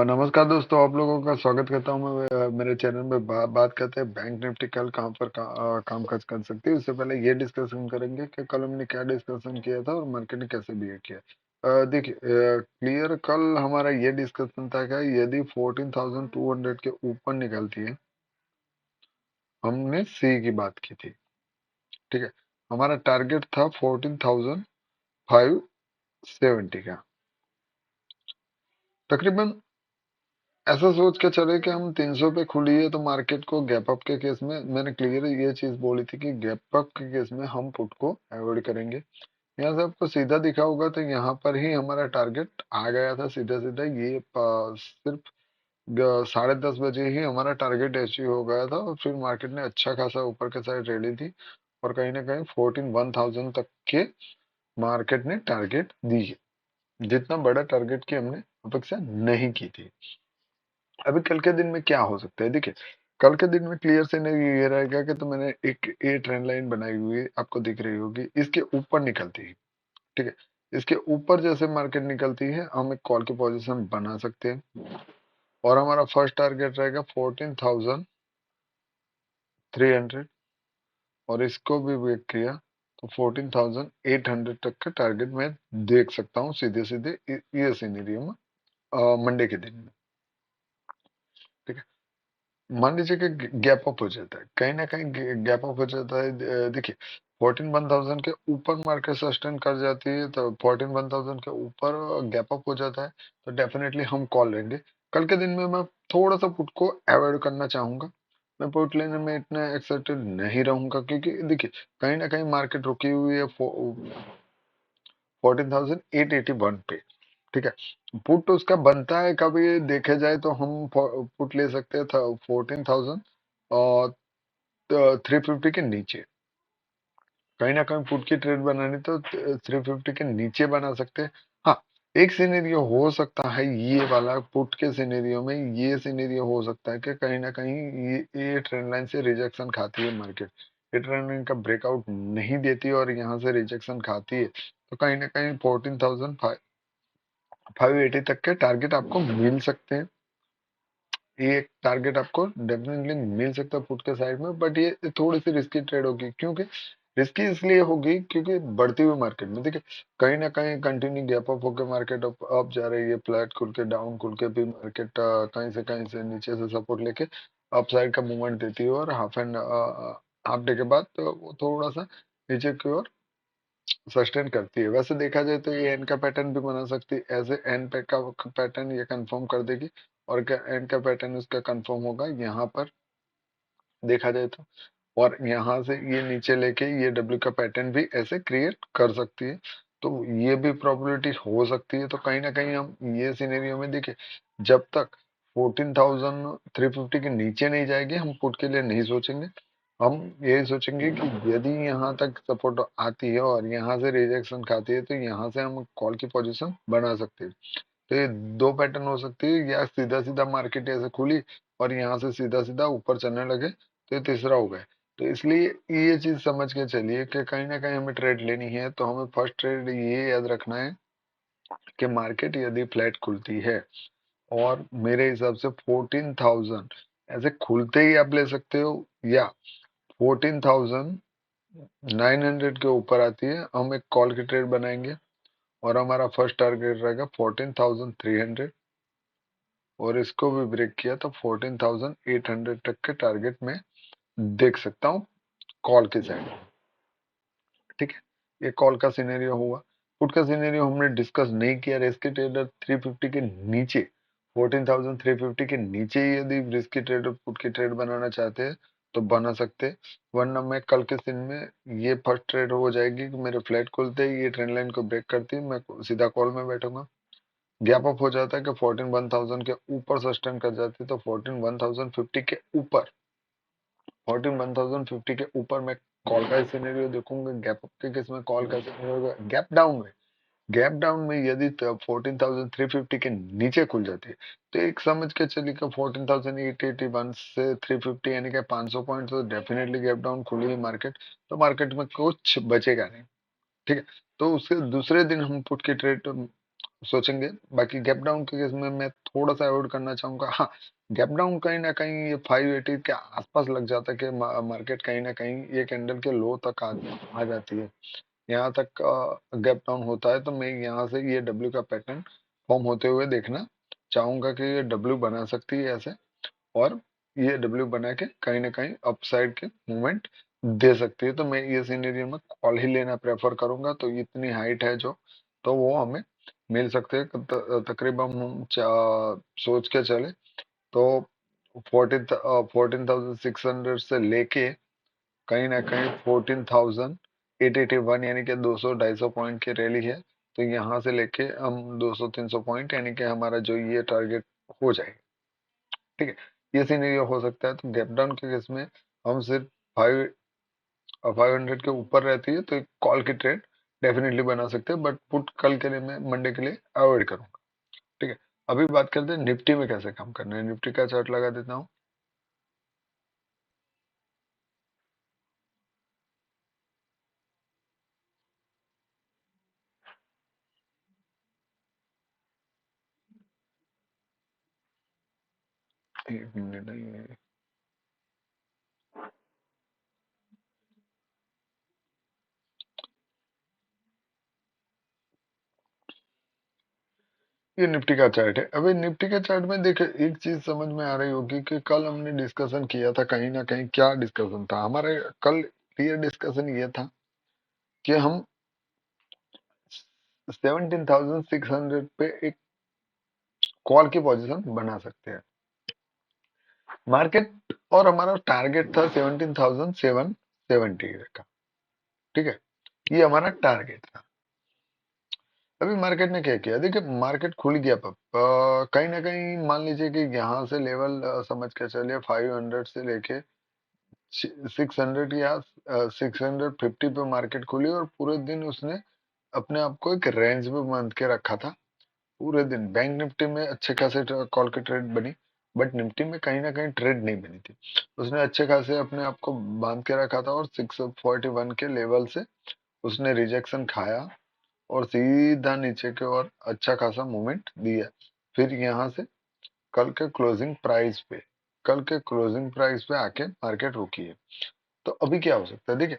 नमस्कार दोस्तों, आप लोगों का स्वागत करता हूं मैं मेरे चैनल में। बात करते हैं बैंक निफ्टी कल कहां पर काम काज कर सकती है। उससे पहले ये डिस्कशन करेंगे कि कल हमने क्या डिस्कशन किया था और मार्केट ने कैसे बिहेव किया। देखिए, क्लियर कल हमारा ये डिस्कशन था कि यदि 14,200 के ऊपर निकलती है, हमने सी की बात की थी। ठीक है, हमारा टारगेट था 14,570 का। तकरीबन ऐसा सोच के चले कि हम 300 पे खुली है तो मार्केट को गैप अप के केस में मैंने क्लियर ये चीज बोली थी कि गैप अप के केस में हम पुट को अवॉइड करेंगे। यहाँ से आपको सीधा दिखा होगा तो यहाँ पर ही हमारा टारगेट आ गया था सीधा सीधा। ये सिर्फ 10:30 बजे ही हमारा टारगेट अचीव हो गया था और फिर मार्केट ने अच्छा खासा ऊपर के साइड रैली थी और कहीं ना कहीं 14,100 तक के मार्केट ने टारगेट दी है, जितना बड़ा टारगेट की हमने अपेक्षा नहीं की थी। अभी कल के दिन में क्या हो सकता है, देखिए कल के दिन में क्लियर से नहीं ये रहेगा कि तो मैंने एक ए ट्रेंड लाइन बनाई हुई है, आपको दिख रही होगी, इसके ऊपर निकलती है। ठीक है, इसके ऊपर जैसे मार्केट निकलती है हम एक कॉल की पोजीशन बना सकते हैं और हमारा फर्स्ट टारगेट रहेगा 14,300 और इसको भी ब्रेक किया तो 14,800 तक का टारगेट मैं देख सकता हूँ सीधे सीधे ये सिनेरियो में मंडे के दिन में। ठीक है, मान लीजिए कि गैप अप हो जाता है, कहीं ना कहीं गैप अप हो जाता है। देखिए 14,100 के ऊपर मार्केट सस्टेन कर जाती है तो 14,100 के ऊपर गैप अप हो जाता है तो डेफिनेटली हम कॉल लेंगे। कल के दिन में मैं थोड़ा सा पुट को अवॉइड करना चाहूंगा। मैं पुट लेने में इतना एक्साइटेड नहीं रहूंगा क्योंकि देखिए कहीं ना कहीं मार्केट रुकी हुई है 14,881 पे। ठीक है, पुट उसका बनता है कभी देखे जाए तो हम पुट ले सकते हैं 14,000 और 350 के नीचे। कहीं ना कहीं पुट की ट्रेड बनानी तो 350 के नीचे बना सकते हैं। हाँ, एक सिनेरियो हो सकता है ये वाला, पुट के सिनेरियो में ये सिनेरियो हो सकता है कि कहीं ना कहीं ये ट्रेंड लाइन से रिजेक्शन खाती है मार्केट। ये ट्रेंड लाइन का ब्रेकआउट नहीं देती और यहाँ से रिजेक्शन खाती है तो कहीं ना कहीं 14,580 तक के टारगेट आपको मिल सकते हैं। ये एक टारगेट आपको डेफिनेटली मिल सकता है पुट के साइड में, बट ये थोड़ी सी रिस्की ट्रेड होगी। क्योंकि रिस्की इसलिए होगी क्योंकि बढ़ती हुई मार्केट में देखिए कहीं ना कहीं कंटिन्यू गैप अप होकर मार्केट अप जा रही है, फ्लैट खुल के डाउन खुल के भी मार्केट कहीं से नीचे से सपोर्ट लेके अप साइड का मूवमेंट देती है और हाफ डे के बाद तो वो थोड़ा सा नीचे की ओर सस्टेन करती है। वैसे देखा जाए तो ये एन का पैटर्न भी बना सकती है, एज ए एन पे का पैटर्न ये कंफर्म कर देगी और क्या एन का पैटर्न उसका कंफर्म होगा यहाँ पर देखा जाए तो। और यहाँ से ये नीचे लेके ये डब्ल्यू का पैटर्न भी ऐसे क्रिएट कर सकती है तो ये भी प्रोबेबिलिटी हो सकती है। तो कहीं ना कहीं हम ये सिनेरियो में देखिए जब तक 14,350 के नीचे नहीं जाएगी हम पुट के लिए नहीं सोचेंगे। हम यही सोचेंगे कि यदि यहाँ तक सपोर्ट आती है और यहाँ से रिजेक्शन खाती है तो यहाँ से हम कॉल की पोजीशन बना सकते हैं। तो ये दो पैटर्न हो सकती है, या सीधा सीधा मार्केट ऐसे खुली और यहाँ से सीधा सीधा ऊपर चलने लगे तो ये तीसरा हो गया। तो इसलिए ये चीज समझ के चलिए कि कहीं ना कहीं हमें ट्रेड लेनी है तो हमें फर्स्ट ट्रेड ये याद रखना है कि मार्केट यदि फ्लैट खुलती है और मेरे हिसाब से 14,000 ऐसे खुलते ही आप ले सकते हो या 14,900 के ऊपर आती है हम एक कॉल की ट्रेड बनाएंगे और हमारा फर्स्ट टारगेट रहेगा 14,300 और इसको भी ब्रेक किया तो 14,800 तक के टारगेट में देख सकता हूँ कॉल के साइड। ठीक है, ये कॉल का सिनेरियो हुआ। पुट का सिनेरियो हमने डिस्कस नहीं किया। रिस्की ट्रेडर 350 के नीचे 14,350 के नीचे ही यदि रिस्की ट्रेडर पुट की ट्रेड बनाना चाहते हैं तो बना सकते हैं, वरना मैं कल के दिन में ये फर्स्ट ट्रेड हो जाएगी कि मेरे फ्लैट खुलते ही ये ट्रेंड लाइन को ब्रेक करती है मैं सीधा कॉल में बैठूंगा। गैप अप हो जाता है कि 14,100 के ऊपर सस्टेन कर जाती है तो 14,150 के ऊपर 14,150 के ऊपर मैं कॉल का सिनेरियो देखूंगा। गैप अप के केस में कॉल का सिनेरियो, गैप डाउन में यदि 14,350 के नीचे खुल जाती है तो एक समझ के चलिए कि 14,881 से 350 यानी कि 500 पॉइंट तो डेफिनेटली गैप डाउन खुली है मार्केट तो मार्केट में कुछ बचेगा नहीं। ठीक है, तो उसके दूसरे दिन हम पुट की ट्रेड सोचेंगे। बाकी गैप डाउन के केस में मैं थोड़ा सा अवॉइड करना चाहूंगा। हाँ, गैप डाउन कहीं ना कहीं ये 580 के आसपास लग जाता है कि मार्केट कहीं ना कहीं ये कैंडल के लो तक आ जाती है, यहाँ तक गैप डाउन होता है, तो मैं यहाँ से ये डब्ल्यू का पैटर्न फॉर्म होते हुए देखना चाहूंगा कि ये डब्ल्यू बना सकती है ऐसे, और ये डब्ल्यू बना के कहीं ना कहीं अपसाइड के मूवमेंट दे सकती है। तो मैं ये सिनेरियो में कॉल ही लेना प्रेफर करूंगा। तो इतनी हाइट है जो, तो वो हमें मिल सकते हैं। तकरीबन हम सोच के चले तो 14,600 से लेके कहीं ना कहीं 14,881, यानी कि 200-250 पॉइंट की रैली है। तो यहाँ से लेके हम 200-300 पॉइंट, यानी कि हमारा जो ये टारगेट हो जाएगा। ठीक है, ये सिनेरियो हो सकता है। तो गैप डाउन के केस में हम सिर्फ 500 के ऊपर रहती है तो एक कॉल की ट्रेड डेफिनेटली बना सकते हैं, बट पुट कल के लिए मैं मंडे के लिए अवॉइड करूंगा। ठीक है, अभी बात करते हैं निफ्टी में कैसे काम करना है। निफ्टी का चार्ट लगा देता हूँ। एक मिनट है। ये निफ्टी का चार्ट है। अभी निफ्टी के चार्ट में देखिए, एक चीज समझ में आ रही होगी कि कल हमने डिस्कशन किया था, कहीं ना कहीं क्या डिस्कशन था हमारे कल। क्लियर डिस्कशन ये था कि हम 17,600 पे एक कॉल की पोजीशन बना सकते हैं मार्केट, और हमारा टारगेट था 17,770 का। ठीक है, ये हमारा टारगेट था। अभी मार्केट ने क्या किया, देखिए मार्केट खुल गया। अब कहीं ना कहीं मान लीजिए कि यहाँ से लेवल समझ के चलिए 500 से लेके 600 या 650 पे मार्केट खुली, और पूरे दिन उसने अपने आप को एक रेंज में बांध के रखा था। पूरे दिन बैंक निफ्टी में अच्छे खासे कॉल की ट्रेड बनी, बट निफ्टी में कहीं ना कहीं ट्रेड नहीं बनी थी। उसने अच्छे खासे अपने आप को बांध के रखा था, और 641 के लेवल से उसने रिजेक्शन खाया और सीधा नीचे की ओर अच्छा खासा मूवमेंट दिया। फिर यहाँ से कल के क्लोजिंग प्राइस पे कल के क्लोजिंग प्राइस पे आके मार्केट रुकी है। तो अभी क्या हो सकता है, देखिए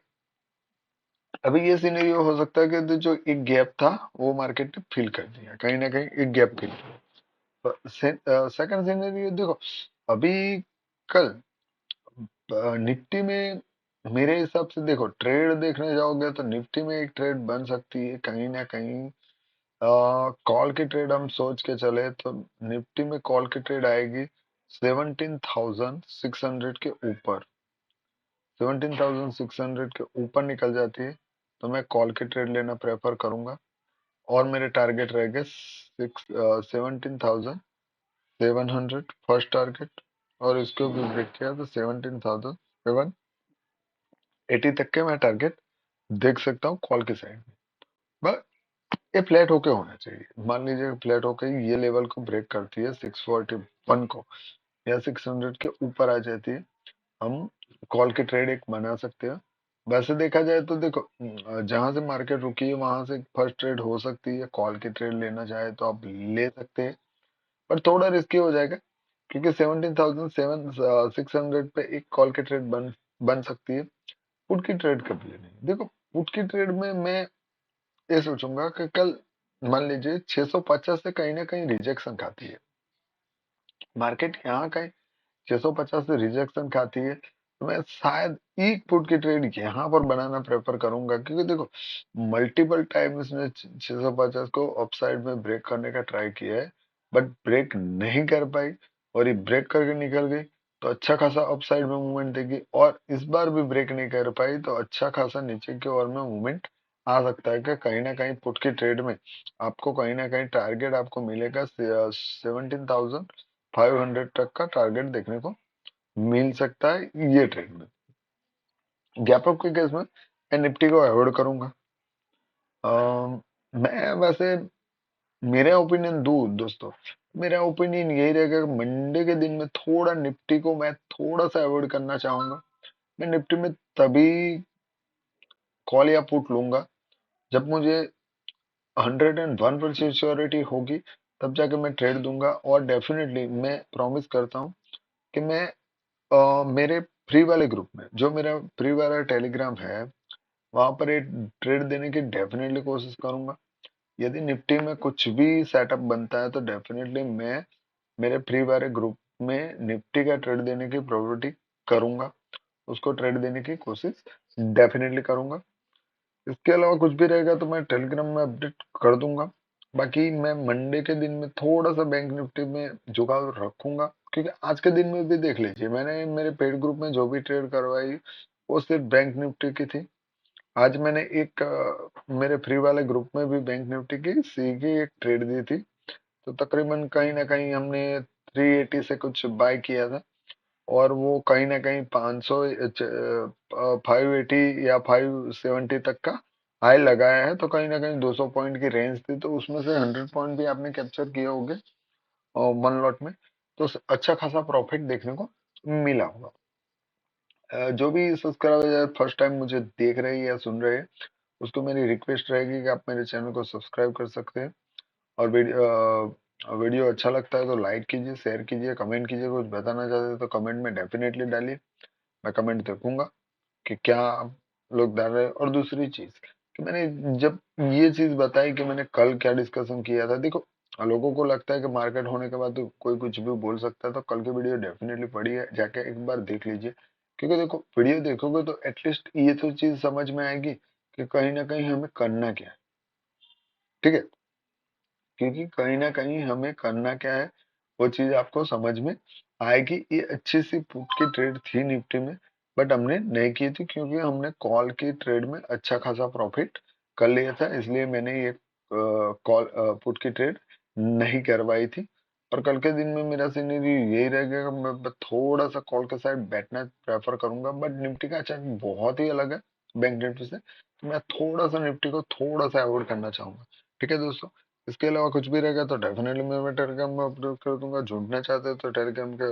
अभी ये सिनेरियो हो सकता है कि जो एक गैप था वो मार्केट ने फिल कर दिया, कहीं ना कहीं एक गैप फिल किया। सेकंड सिनेरियो देखो, अभी कल निफ्टी में मेरे हिसाब से देखो, ट्रेड देखने जाओगे तो निफ्टी में एक ट्रेड बन सकती है कहीं ना कहीं। कॉल की ट्रेड हम सोच के चले तो निफ्टी में कॉल की ट्रेड आएगी 17,600 के ऊपर। 17,600 के ऊपर निकल जाती है तो मैं कॉल की ट्रेड लेना प्रेफर करूंगा, और मेरे टारगेट रहेंगे 17,700 फर्स्ट टारगेट, और इसको भी ब्रेक किया तो 17,780 तक के मैं टारगेट देख सकता हूँ कॉल की साइड में। बस ये फ्लैट होके होना चाहिए। मान लीजिए फ्लैट होके ये लेवल को ब्रेक करती है 641 को, या 600 के ऊपर आ जाती है, हम कॉल की ट्रेड एक बना सकते हैं। वैसे देखा जाए तो देखो, जहां से मार्केट रुकी है वहां से फर्स्ट ट्रेड हो सकती है, कॉल की ट्रेड लेना चाहे तो आप ले सकते हैं, पर थोड़ा रिस्की हो जाएगा, क्योंकि 17,600 पे एक कॉल की ट्रेड बन सकती है। पुट की ट्रेड कब लेनी है, देखो पुट की ट्रेड में मैं ये सोचूंगा कि कल मान लीजिए 650 से कहीं ना कहीं रिजेक्शन खाती है मार्केट, यहाँ कहीं 650 से रिजेक्शन खाती है, तो मैं शायद एक फुट की ट्रेड यहाँ पर बनाना प्रेफर करूंगा, क्योंकि देखो मल्टीपल टाइम इसने 650 को अपसाइड में ब्रेक करने का ट्राई किया है, बट ब्रेक नहीं कर पाई, और ये ब्रेक करके निकल गई तो अच्छा खासा अपसाइड में मूवमेंट देगी। और इस बार भी ब्रेक नहीं कर पाई तो अच्छा खासा नीचे की ओर में मूवमेंट आ सकता है कि कहीं ना कहीं पुट की ट्रेड में आपको कहीं ना कहीं टारगेट आपको मिलेगा 17,500 तक का टारगेट देखने को मिल सकता है ये ट्रेड में। गैप अप के केस में मैं निफ्टी को अवॉइड करूंगा। मैं वैसे मेरा ओपिनियन दूं दोस्तों, मेरा ओपिनियन यही रहेगा कि मंडे के दिन में थोड़ा निफ्टी को मैं थोड़ा सा अवॉइड करना चाहूंगा। मैं निफ्टी में तभी कॉल या पुट लूंगा जब मुझे 101% श्योरिटी होगी, तब जाके मैं ट्रेड दूंगा। और डेफिनेटली मैं प्रॉमिस करता हूँ कि मैं मेरे फ्री वाले ग्रुप में, जो मेरा फ्री वाला टेलीग्राम है, वहां पर एक ट्रेड देने की डेफिनेटली कोशिश करूंगा। यदि निफ्टी में कुछ भी सेटअप बनता है तो डेफिनेटली मैं मेरे फ्री वाले ग्रुप में निफ्टी का ट्रेड देने की प्रोबेबिलिटी करूंगा, उसको ट्रेड देने की कोशिश डेफिनेटली करूंगा। इसके अलावा कुछ भी रहेगा तो मैं टेलीग्राम में अपडेट कर दूंगा। बाकी मैं मंडे के दिन में थोड़ा सा बैंक निफ्टी में जुगाड़ रखूंगा, क्योंकि आज के दिन में भी देख लीजिए, मैंने मेरे पेड ग्रुप में जो भी ट्रेड करवाई वो सिर्फ बैंक निफ्टी की थी। आज मैंने एक मेरे फ्री वाले ग्रुप में भी बैंक निफ्टी की सी की एक ट्रेड दी थी। तो तकरीबन कहीं ना कहीं हमने 380 से कुछ बाय किया था, और वो कहीं ना कहीं 500 580 या 570 तक का हाई लगाया है। तो कहीं ना कहीं 200 पॉइंट की रेंज थी, तो उसमें से 100 पॉइंट भी आपने कैप्चर किए होंगे और वन लॉट में, तो अच्छा खासा प्रॉफिट देखने को मिला होगा। जो भी सब्सक्राइबर फर्स्ट टाइम मुझे देख रहे हैं या सुन रहे हैं, उसको मेरी रिक्वेस्ट रहेगी कि आप मेरे चैनल को सब्सक्राइब कर सकते हैं। और वीडियो अच्छा लगता है तो लाइक कीजिए, शेयर कीजिए, कमेंट कीजिए। कुछ बताना चाहते हैं तो कमेंट में डेफिनेटली डालिए, मैं कमेंट देखूंगा कि क्या आप लोग डाल रहे हैं। और दूसरी चीज कि मैंने जब ये चीज बताई कि मैंने कल क्या डिस्कशन किया था, देखो लोगों को लगता है कि मार्केट होने के बाद तो कोई कुछ भी बोल सकता है, तो कल की वीडियो डेफिनेटली पढ़िए, जाके एक बार देख लीजिए। क्योंकि देखो वीडियो देखोगे तो एटलीस्ट ये तो चीज समझ में आएगी कि कहीं ना कहीं हमें करना क्या है। ठीक है, क्योंकि कहीं ना कहीं हमें करना क्या है वो चीज आपको समझ में आएगी। ये अच्छी सी पुट की ट्रेड थी निफ्टी में, बट हमने नहीं की थी क्योंकि हमने कॉल की ट्रेड में अच्छा खासा प्रॉफिट कर लिया था, इसलिए मैंने ये कॉल पुट की ट्रेड नहीं करवाई थी। और कल के दिन में मेरा सिनेरियो यही रहेगा कि मैं थोड़ा सा कॉल के साइड बैठना प्रेफर करूंगा। बट निफ्टी का चार्ट बहुत ही अलग है बैंक निफ्टी से, तो मैं थोड़ा सा निफ्टी को थोड़ा सा अवॉइड करना चाहूंगा। ठीक है दोस्तों, इसके अलावा कुछ भी रहेगा तो डेफिनेटली मैं टेलीग्राम में अपलोड कर दूंगा। जुड़ना चाहते हो तो टेलीग्राम के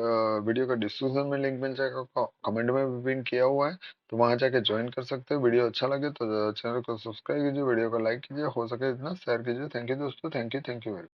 वीडियो का डिस्क्रिप्शन में लिंक मिल जाएगा, कमेंट में भी पिन किया हुआ है, तो वहां जाके ज्वाइन कर सकते हो। वीडियो अच्छा लगे तो चैनल को सब्सक्राइब कीजिए, वीडियो को लाइक कीजिए, हो सके इतना शेयर कीजिए। थैंक यू दोस्तों, thank you, thank you very